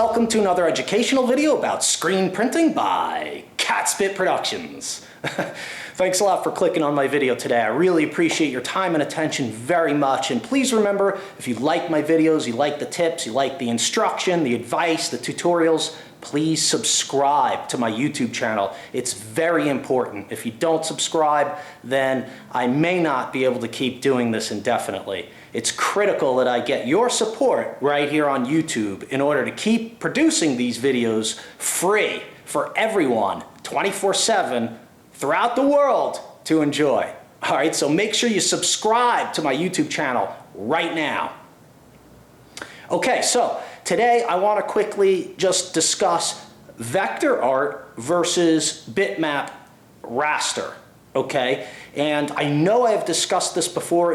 welcome to another educational video about screen printing by Catspit Productions. Thanks a lot for clicking on my video today. I really appreciate your time and attention very much. And please remember, if you like my videos, you like the tips, you like the instruction, the advice, the tutorials, please subscribe to my YouTube channel. It's very important. If you don't subscribe, then I may not be able to keep doing this indefinitely. It's critical that I get your support right here on YouTube in order to keep producing these videos free for everyone, 24/7, throughout the world to enjoy. All right, so make sure you subscribe to my YouTube channel right now. Okay, so today I want to quickly just discuss vector art versus bitmap raster, okay? And I know I've discussed this before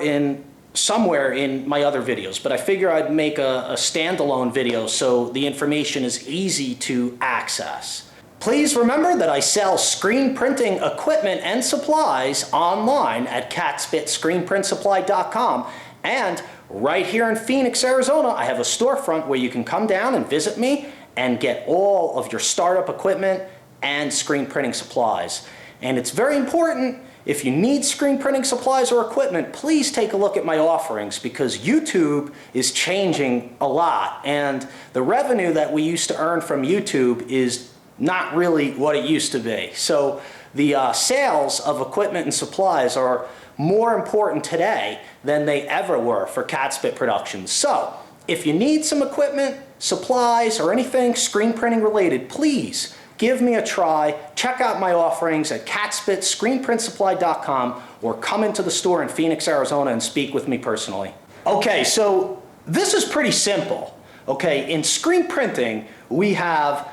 somewhere in my other videos, but I figure I'd make a standalone video so the information is easy to access. Please remember that I sell screen printing equipment and supplies online at catspitscreenprintsupply.com, and right here in Phoenix, Arizona, I have a storefront where you can come down and visit me and get all of your startup equipment and screen printing supplies. And it's very important, if you need screen printing supplies or equipment, please take a look at my offerings, because YouTube is changing a lot, and the revenue that we used to earn from YouTube is not really what it used to be. So the sales of equipment and supplies are more important today than they ever were for Catspit Productions. So if you need some equipment, supplies, or anything screen printing related, please give me a try. Check out my offerings at catspitscreenprintsupply.com or come into the store in Phoenix, Arizona and speak with me personally. Okay, so this is pretty simple. Okay, in screen printing, we have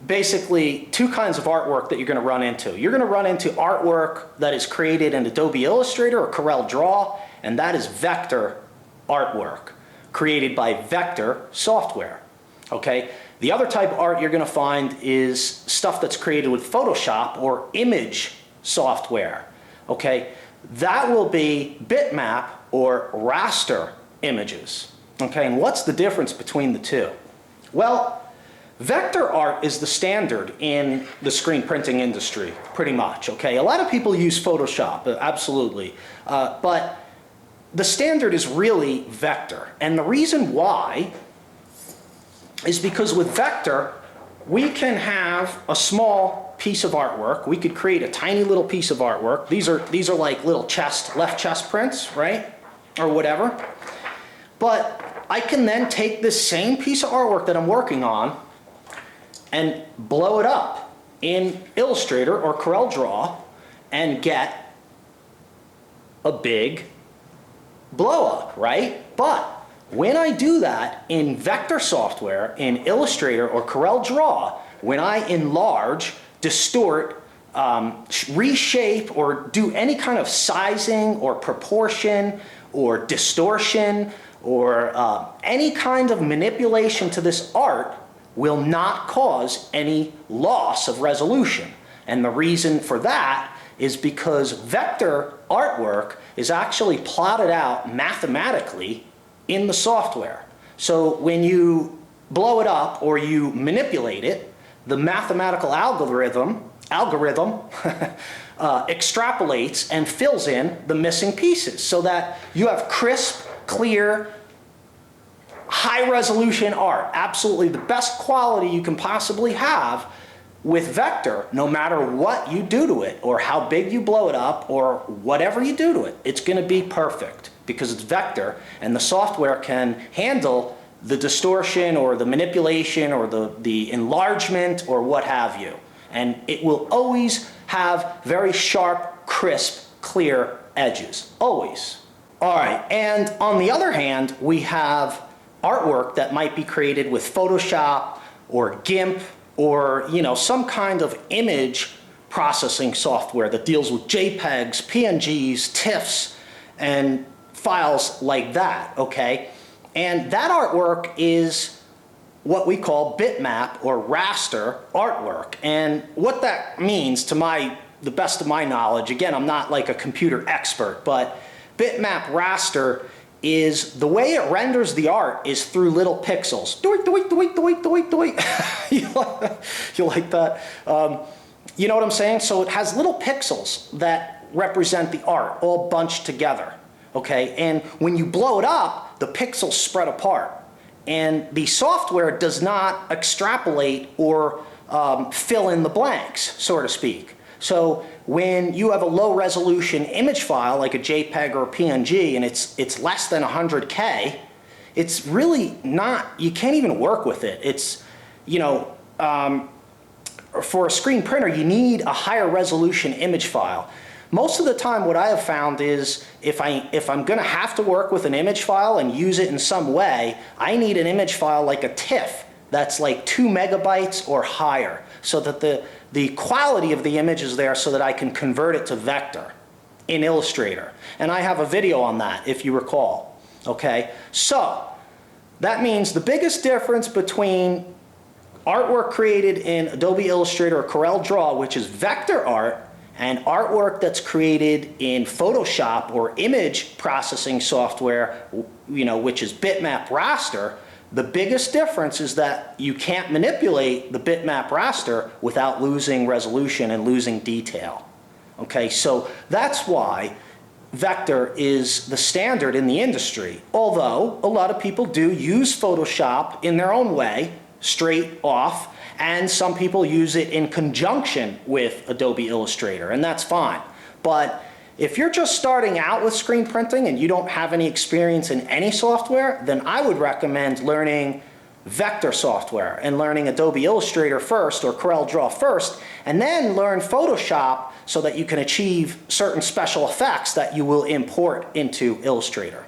basically two kinds of artwork that you're going to run into. You're going to run into artwork that is created in Adobe Illustrator or Corel Draw, and that is vector artwork created by vector software. Okay? The other type of art you're going to find is stuff that's created with Photoshop or image software. Okay? That will be bitmap or raster images. Okay? And what's the difference between the two? Well, vector art is the standard in the screen printing industry, pretty much, okay? A lot of people use Photoshop, absolutely, but the standard is really vector. And the reason why is because with vector, we can have a small piece of artwork. We could create a tiny little piece of artwork. These are like little left chest prints, right? Or whatever. But I can then take this same piece of artwork that I'm working on and blow it up in Illustrator or Corel Draw and get a big blow up, right? But when I do that in vector software, in Illustrator or Corel Draw, when I enlarge, distort, reshape, or do any kind of sizing or proportion or distortion or any kind of manipulation to this art, will not cause any loss of resolution. And the reason for that is because vector artwork is actually plotted out mathematically in the software. So when you blow it up or you manipulate it, the mathematical algorithm extrapolates and fills in the missing pieces so that you have crisp, clear, high-resolution art, absolutely the best quality you can possibly have with vector, no matter what you do to it or how big you blow it up or whatever you do to it. It's going to be perfect because it's vector, and the software can handle the distortion or the manipulation or the enlargement or what have you. And it will always have very sharp, crisp, clear edges. Always. All right, and on the other hand, we have artwork that might be created with Photoshop or GIMP or some kind of image processing software that deals with JPEGs, PNGs, TIFFs, and files like that, okay? And that artwork is what we call bitmap or raster artwork. And what that means, to the best of my knowledge, again, I'm not like a computer expert, but bitmap raster is the way it renders the art is through little pixels. Doink, doink, doink, doink, doink, doink. You like that? You know what I'm saying? So it has little pixels that represent the art all bunched together, okay? And when you blow it up, the pixels spread apart. And the software does not extrapolate or fill in the blanks, so to speak. So when you have a low resolution image file like a JPEG or a PNG and it's less than 100K, it's really not, you can't even work with it. It's, you know, for a screen printer, you need a higher resolution image file. Most of the time what I have found is if I'm going to have to work with an image file and use it in some way, I need an image file like a TIFF that's like 2 megabytes or higher, so that the quality of the image is there so that I can convert it to vector in Illustrator. And I have a video on that, if you recall. Okay, so that means the biggest difference between artwork created in Adobe Illustrator or Corel Draw, which is vector art, and artwork that's created in Photoshop or image processing software, you know, which is Bitmap Raster, the biggest difference is that you can't manipulate the Bitmap Raster without losing resolution and losing detail. Okay, so that's why vector is the standard in the industry, although a lot of people do use Photoshop in their own way, straight off, and some people use it in conjunction with Adobe Illustrator, and that's fine. But if you're just starting out with screen printing and you don't have any experience in any software, then I would recommend learning vector software and learning Adobe Illustrator first or Corel Draw first, and then learn Photoshop so that you can achieve certain special effects that you will import into Illustrator.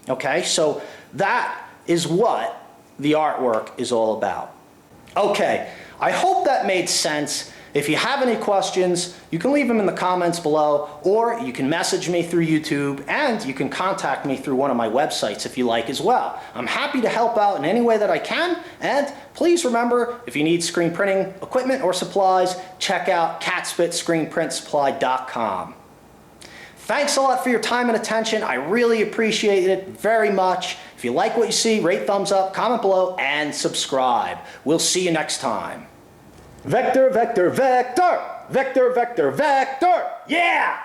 Okay, so that is what the artwork is all about. Okay, I hope that made sense. If you have any questions, you can leave them in the comments below, or you can message me through YouTube, and you can contact me through one of my websites if you like as well. I'm happy to help out in any way that I can, and please remember, if you need screen printing equipment or supplies, check out catspitscreenprintsupply.com. Thanks a lot for your time and attention. I really appreciate it very much. If you like what you see, rate, thumbs up, comment below, and subscribe. We'll see you next time. Vector, vector, vector! Vector, vector, vector! Yeah!